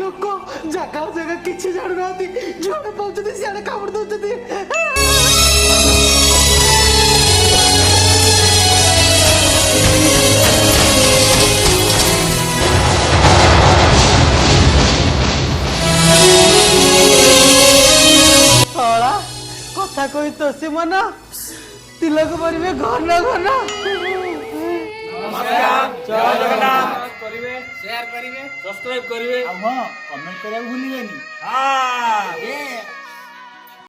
लोक जगह जगह किसी जान ना जुआड़े पाँच सियाड़े कामुड़ दौरान कथा कही तो से मन तिलक परिवे घन घन शेयर करिवे सब्सक्राइब करिवे हां कमेंट करिया भूलिबेनी हां